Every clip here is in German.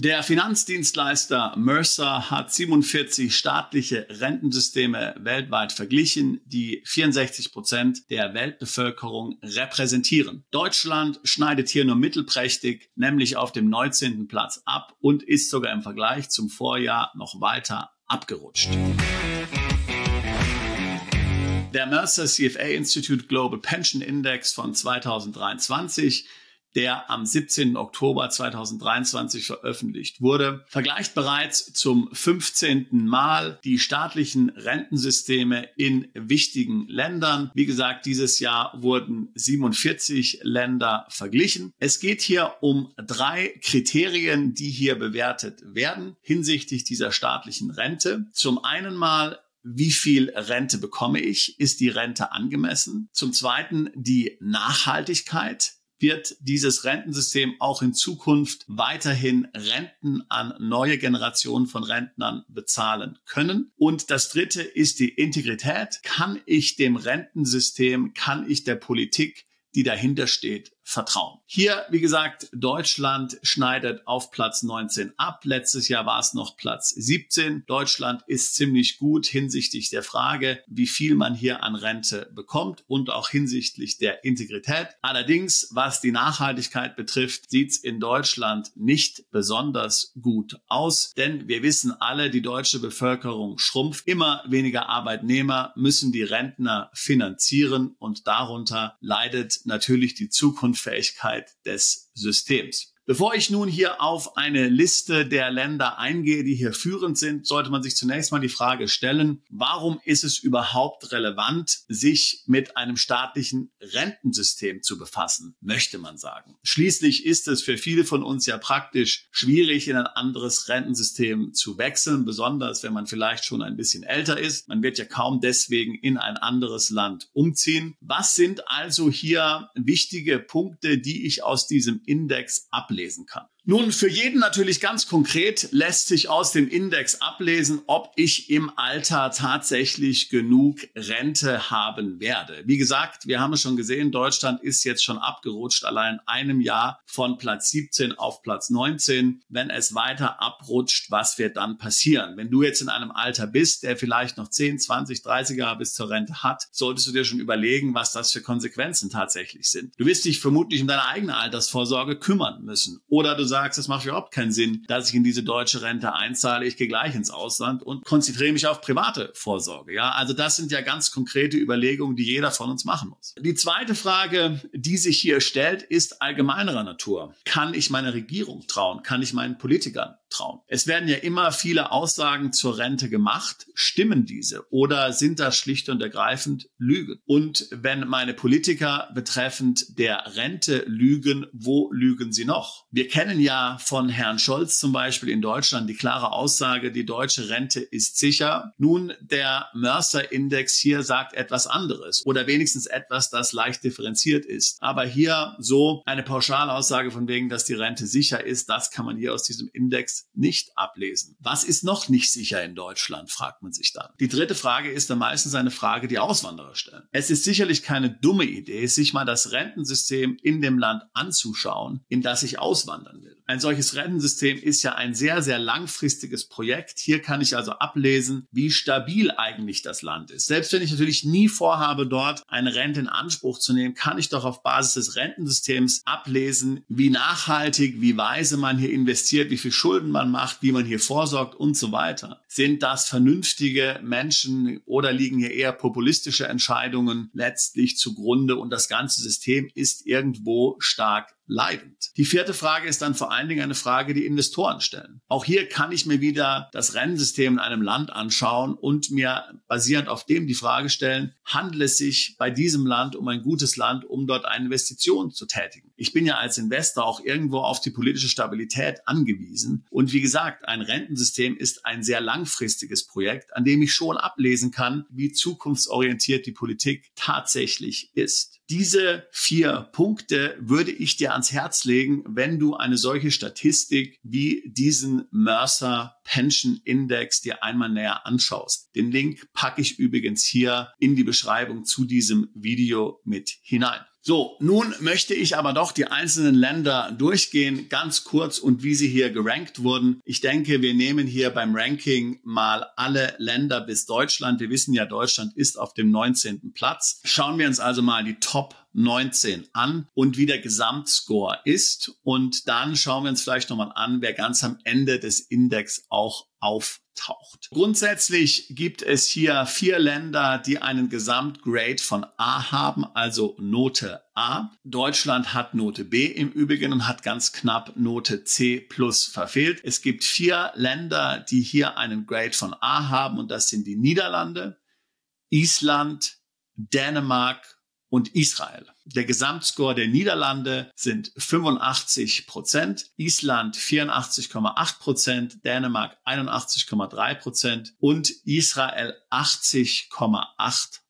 Der Finanzdienstleister Mercer hat 47 staatliche Rentensysteme weltweit verglichen, die 64% der Weltbevölkerung repräsentieren. Deutschland schneidet hier nur mittelprächtig, nämlich auf dem 19. Platz ab und ist sogar im Vergleich zum Vorjahr noch weiter abgerutscht. Der Mercer CFA Institute Global Pension Index von 2023, der am 17. Oktober 2023 veröffentlicht wurde, vergleicht bereits zum 15. Mal die staatlichen Rentensysteme in wichtigen Ländern. Wie gesagt, dieses Jahr wurden 47 Länder verglichen. Es geht hier um 3 Kriterien, die hier bewertet werden hinsichtlich dieser staatlichen Rente. Zum einen mal, wie viel Rente bekomme ich? Ist die Rente angemessen? Zum Zweiten die Nachhaltigkeit. Wird dieses Rentensystem auch in Zukunft weiterhin Renten an neue Generationen von Rentnern bezahlen können? Und das Dritte ist die Integrität. Kann ich dem Rentensystem, kann ich der Politik, die dahinter steht, vertrauen? Hier, wie gesagt, Deutschland schneidet auf Platz 19 ab. Letztes Jahr war es noch Platz 17. Deutschland ist ziemlich gut hinsichtlich der Frage, wie viel man hier an Rente bekommt und auch hinsichtlich der Integrität. Allerdings, was die Nachhaltigkeit betrifft, sieht es in Deutschland nicht besonders gut aus, denn wir wissen alle, die deutsche Bevölkerung schrumpft. Immer weniger Arbeitnehmer müssen die Rentner finanzieren und darunter leidet natürlich die Zukunftsfähigkeit des Systems. Bevor ich nun hier auf eine Liste der Länder eingehe, die hier führend sind, sollte man sich zunächst mal die Frage stellen, warum ist es überhaupt relevant, sich mit einem staatlichen Rentensystem zu befassen, möchte man sagen. Schließlich ist es für viele von uns ja praktisch schwierig, in ein anderes Rentensystem zu wechseln, besonders wenn man vielleicht schon ein bisschen älter ist. Man wird ja kaum deswegen in ein anderes Land umziehen. Was sind also hier wichtige Punkte, die ich aus diesem Index ablesen kann? Nun, für jeden natürlich ganz konkret lässt sich aus dem Index ablesen, ob ich im Alter tatsächlich genug Rente haben werde. Wie gesagt, wir haben es schon gesehen, Deutschland ist jetzt schon abgerutscht, allein in einem Jahr von Platz 17 auf Platz 19. Wenn es weiter abrutscht, was wird dann passieren? Wenn du jetzt in einem Alter bist, der vielleicht noch 10, 20, 30 Jahre bis zur Rente hat, solltest du dir schon überlegen, was das für Konsequenzen tatsächlich sind. Du wirst dich vermutlich um deine eigene Altersvorsorge kümmern müssen. Oder du sagst, es macht überhaupt keinen Sinn, dass ich in diese deutsche Rente einzahle. Ich gehe gleich ins Ausland und konzentriere mich auf private Vorsorge. Ja, also das sind ja ganz konkrete Überlegungen, die jeder von uns machen muss. Die zweite Frage, die sich hier stellt, ist allgemeinerer Natur. Kann ich meiner Regierung trauen? Kann ich meinen Politikern trauen? Es werden ja immer viele Aussagen zur Rente gemacht. Stimmen diese oder sind das schlicht und ergreifend Lügen? Und wenn meine Politiker betreffend der Rente lügen, wo lügen sie noch? Wir kennen ja von Herrn Scholz zum Beispiel in Deutschland die klare Aussage, die deutsche Rente ist sicher. Nun, der Mercer-Index hier sagt etwas anderes oder wenigstens etwas, das leicht differenziert ist. Aber hier so eine Pauschalaussage von wegen, dass die Rente sicher ist, das kann man hier aus diesem Index nicht ablesen. Was ist noch nicht sicher in Deutschland, fragt man sich dann. Die dritte Frage ist dann meistens eine Frage, die Auswanderer stellen. Es ist sicherlich keine dumme Idee, sich mal das Rentensystem in dem Land anzuschauen, in das ich auswandern will. Ein solches Rentensystem ist ja ein sehr, sehr langfristiges Projekt. Hier kann ich also ablesen, wie stabil eigentlich das Land ist. Selbst wenn ich natürlich nie vorhabe, dort eine Rente in Anspruch zu nehmen, kann ich doch auf Basis des Rentensystems ablesen, wie nachhaltig, wie weise man hier investiert, wie viel Schulden man macht, wie man hier vorsorgt und so weiter. Sind das vernünftige Menschen oder liegen hier eher populistische Entscheidungen letztlich zugrunde und das ganze System ist irgendwo stark leidend? Die vierte Frage ist dann vor allen Dingen eine Frage, die Investoren stellen. Auch hier kann ich mir wieder das Rentensystem in einem Land anschauen und mir basierend auf dem die Frage stellen, handelt es sich bei diesem Land um ein gutes Land, um dort eine Investition zu tätigen? Ich bin ja als Investor auch irgendwo auf die politische Stabilität angewiesen. Und wie gesagt, ein Rentensystem ist ein sehr langfristiges Projekt, an dem ich schon ablesen kann, wie zukunftsorientiert die Politik tatsächlich ist. Diese 4 Punkte würde ich dir ans Herz legen, wenn du eine solche Statistik wie diesen Mercer Pension Index dir einmal näher anschaust. Den Link packe ich übrigens hier in die Beschreibung zu diesem Video mit hinein. So, nun möchte ich aber doch die einzelnen Länder durchgehen, ganz kurz und wie sie hier gerankt wurden. Ich denke, wir nehmen hier beim Ranking mal alle Länder bis Deutschland. Wir wissen ja, Deutschland ist auf dem 19. Platz. Schauen wir uns also mal die Top 19 an und wie der Gesamtscore ist. Und dann schauen wir uns vielleicht nochmal an, wer ganz am Ende des Index auch auftaucht. Grundsätzlich gibt es hier 4 Länder, die einen Gesamtgrade von A haben, also Note A. Deutschland hat Note B im Übrigen und hat ganz knapp Note C+ verfehlt. Es gibt 4 Länder, die hier einen Grade von A haben und das sind die Niederlande, Island, Dänemark und Israel. Der Gesamtscore der Niederlande sind 85%, Island 84,8%, Dänemark 81,3% und Israel 80,8%.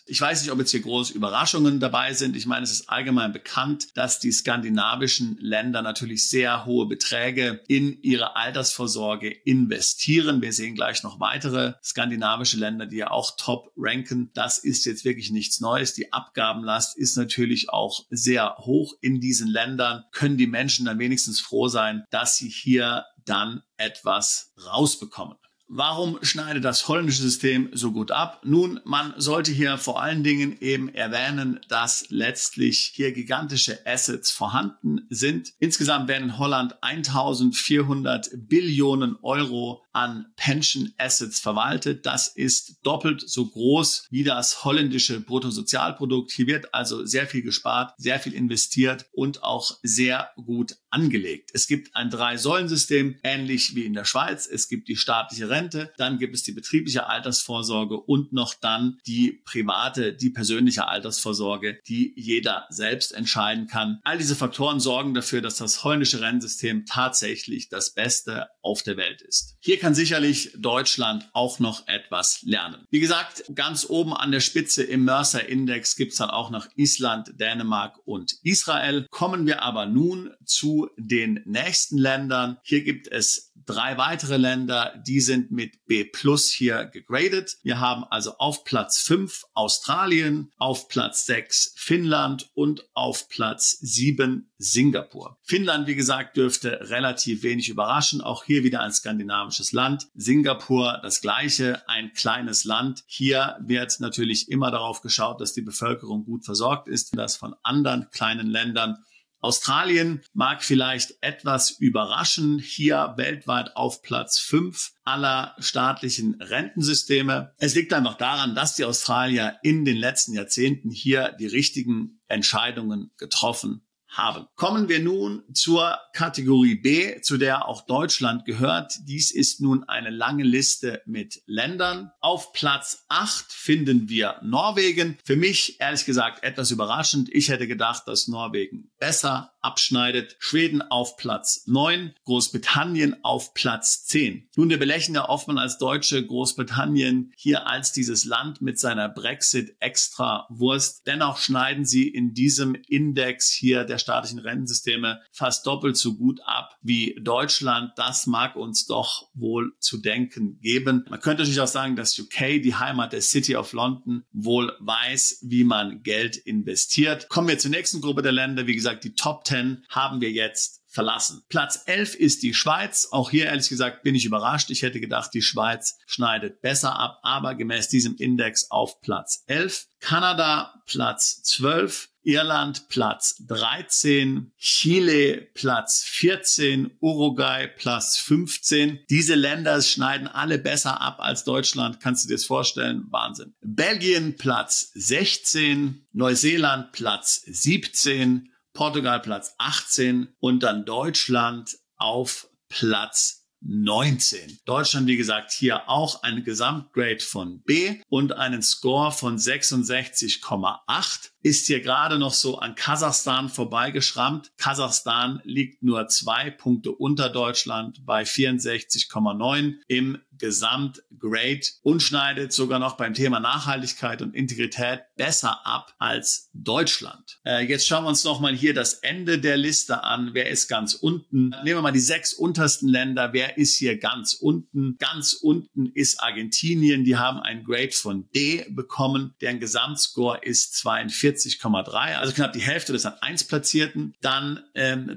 Ich weiß nicht, ob jetzt hier große Überraschungen dabei sind. Ich meine, es ist allgemein bekannt, dass die skandinavischen Länder natürlich sehr hohe Beträge in ihre Altersvorsorge investieren. Wir sehen gleich noch weitere skandinavische Länder, die ja auch top ranken. Das ist jetzt wirklich nichts Neues. Die Abgabenlast ist natürlich auch sehr hoch in diesen Ländern. Können die Menschen dann wenigstens froh sein, dass sie hier dann etwas rausbekommen. Warum schneidet das holländische System so gut ab? Nun, man sollte hier vor allen Dingen eben erwähnen, dass letztlich hier gigantische Assets vorhanden sind. Insgesamt werden in Holland 1400 Billionen Euro an Pension Assets verwaltet. Das ist doppelt so groß wie das holländische Bruttosozialprodukt. Hier wird also sehr viel gespart, sehr viel investiert und auch sehr gut angelegt. Es gibt ein 3-Säulen-System, ähnlich wie in der Schweiz. Es gibt die staatliche Rente, dann gibt es die betriebliche Altersvorsorge und noch dann die private, die persönliche Altersvorsorge, die jeder selbst entscheiden kann. All diese Faktoren sorgen dafür, dass das holländische Rentensystem tatsächlich das Beste auf der Welt ist. Hier kann sicherlich Deutschland auch noch etwas lernen. Wie gesagt, ganz oben an der Spitze im Mercer-Index gibt es dann auch noch Island, Dänemark und Israel. Kommen wir aber nun zu den nächsten Ländern. Hier gibt es 3 weitere Länder, die sind mit B+ hier gegradet. Wir haben also auf Platz 5 Australien, auf Platz 6 Finnland und auf Platz 7 Singapur. Finnland, wie gesagt, dürfte relativ wenig überraschen. Auch hier wieder ein skandinavisches Land. Singapur das gleiche, ein kleines Land. Hier wird natürlich immer darauf geschaut, dass die Bevölkerung gut versorgt ist. Das von anderen kleinen Ländern. Australien mag vielleicht etwas überraschen, hier weltweit auf Platz 5 aller staatlichen Rentensysteme. Es liegt einfach daran, dass die Australier in den letzten Jahrzehnten hier die richtigen Entscheidungen getroffen haben. Kommen wir nun zur Kategorie B, zu der auch Deutschland gehört. Dies ist nun eine lange Liste mit Ländern. Auf Platz 8 finden wir Norwegen. Für mich, ehrlich gesagt, etwas überraschend. Ich hätte gedacht, dass Norwegen besser abschneidet. Schweden auf Platz 9, Großbritannien auf Platz 10. Nun, wir belächeln ja oftmals als Deutsche Großbritannien hier als dieses Land mit seiner Brexit-Extra-Wurst. Dennoch schneiden sie in diesem Index hier der staatlichen Rentensysteme fast doppelt so gut ab wie Deutschland. Das mag uns doch wohl zu denken geben. Man könnte natürlich auch sagen, dass UK, die Heimat der City of London, wohl weiß, wie man Geld investiert. Kommen wir zur nächsten Gruppe der Länder. Wie gesagt, die Top 10 haben wir jetzt verlassen. Platz 11 ist die Schweiz. Auch hier, ehrlich gesagt, bin ich überrascht. Ich hätte gedacht, die Schweiz schneidet besser ab, aber gemäß diesem Index auf Platz 11. Kanada Platz 12. Irland Platz 13, Chile Platz 14, Uruguay Platz 15. Diese Länder schneiden alle besser ab als Deutschland. Kannst du dir das vorstellen? Wahnsinn. Belgien Platz 16, Neuseeland Platz 17, Portugal Platz 18 und dann Deutschland auf Platz 19. Deutschland, wie gesagt, hier auch ein Gesamtgrade von B und einen Score von 66,8. Ist hier gerade noch so an Kasachstan vorbeigeschrammt. Kasachstan liegt nur 2 Punkte unter Deutschland bei 64,9 im Gesamtgrade und schneidet sogar noch beim Thema Nachhaltigkeit und Integrität besser ab als Deutschland. Jetzt schauen wir uns nochmal hier das Ende der Liste an. Wer ist ganz unten? Nehmen wir mal die 6 untersten Länder. Wer ist hier ganz unten? Ganz unten ist Argentinien. Die haben ein Grade von D bekommen. Deren Gesamtscore ist 42,8. 41,3, also knapp die Hälfte des an 1 Platzierten. Dann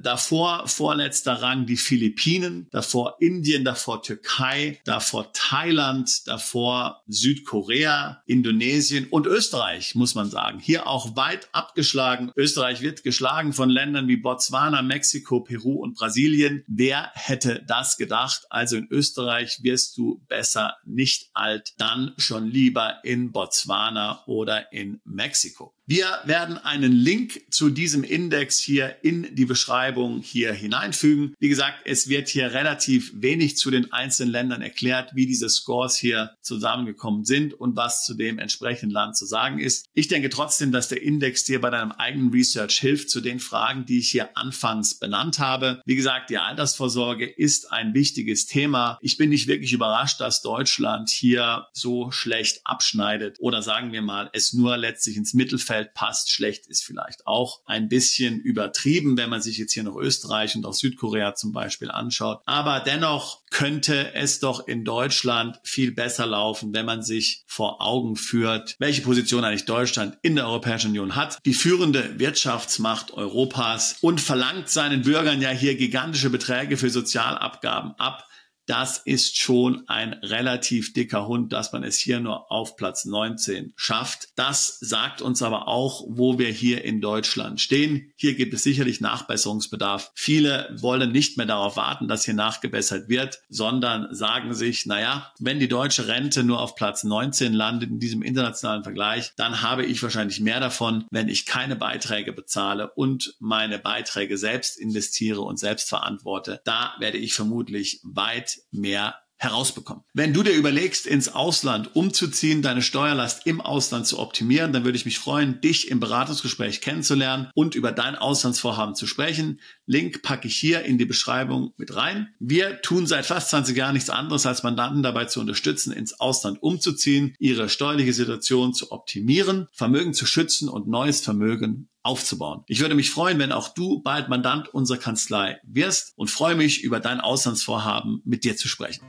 davor, vorletzter Rang, die Philippinen, davor Indien, davor Türkei, davor Thailand, davor Südkorea, Indonesien und Österreich, muss man sagen. Hier auch weit abgeschlagen. Österreich wird geschlagen von Ländern wie Botswana, Mexiko, Peru und Brasilien. Wer hätte das gedacht? Also in Österreich wirst du besser nicht alt, dann schon lieber in Botswana oder in Mexiko. Wir werden einen Link zu diesem Index hier in die Beschreibung hier hineinfügen. Wie gesagt, es wird hier relativ wenig zu den einzelnen Ländern erklärt, wie diese Scores hier zusammengekommen sind und was zu dem entsprechenden Land zu sagen ist. Ich denke trotzdem, dass der Index dir bei deinem eigenen Research hilft zu den Fragen, die ich hier anfangs benannt habe. Wie gesagt, die Altersvorsorge ist ein wichtiges Thema. Ich bin nicht wirklich überrascht, dass Deutschland hier so schlecht abschneidet oder sagen wir mal, es nur letztlich ins Mittelfeld passt. Schlecht ist vielleicht auch ein bisschen übertrieben, wenn man sich jetzt hier noch Österreich und auch Südkorea zum Beispiel anschaut. Aber dennoch könnte es doch in Deutschland viel besser laufen, wenn man sich vor Augen führt, welche Position eigentlich Deutschland in der Europäischen Union hat. Die führende Wirtschaftsmacht Europas und verlangt seinen Bürgern ja hier gigantische Beträge für Sozialabgaben ab. Das ist schon ein relativ dicker Hund, dass man es hier nur auf Platz 19 schafft. Das sagt uns aber auch, wo wir hier in Deutschland stehen. Hier gibt es sicherlich Nachbesserungsbedarf. Viele wollen nicht mehr darauf warten, dass hier nachgebessert wird, sondern sagen sich, naja, wenn die deutsche Rente nur auf Platz 19 landet in diesem internationalen Vergleich, dann habe ich wahrscheinlich mehr davon, wenn ich keine Beiträge bezahle und meine Beiträge selbst investiere und selbst verantworte. Da werde ich vermutlich weit mehr herausbekommen. Wenn du dir überlegst, ins Ausland umzuziehen, deine Steuerlast im Ausland zu optimieren, dann würde ich mich freuen, dich im Beratungsgespräch kennenzulernen und über dein Auslandsvorhaben zu sprechen. Link packe ich hier in die Beschreibung mit rein. Wir tun seit fast 20 Jahren nichts anderes, als Mandanten dabei zu unterstützen, ins Ausland umzuziehen, ihre steuerliche Situation zu optimieren, Vermögen zu schützen und neues Vermögen aufzubauen. Ich würde mich freuen, wenn auch du bald Mandant unserer Kanzlei wirst und freue mich, über dein Auslandsvorhaben mit dir zu sprechen.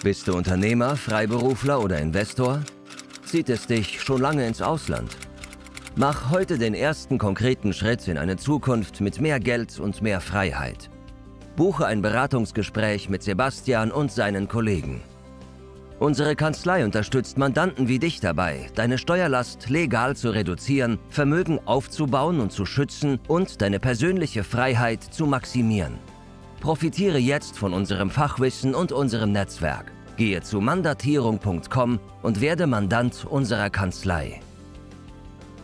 Bist du Unternehmer, Freiberufler oder Investor? Zieht es dich schon lange ins Ausland? Mach heute den ersten konkreten Schritt in eine Zukunft mit mehr Geld und mehr Freiheit. Buche ein Beratungsgespräch mit Sebastian und seinen Kollegen. Unsere Kanzlei unterstützt Mandanten wie dich dabei, deine Steuerlast legal zu reduzieren, Vermögen aufzubauen und zu schützen und deine persönliche Freiheit zu maximieren. Profitiere jetzt von unserem Fachwissen und unserem Netzwerk. Gehe zu mandatierung.com und werde Mandant unserer Kanzlei.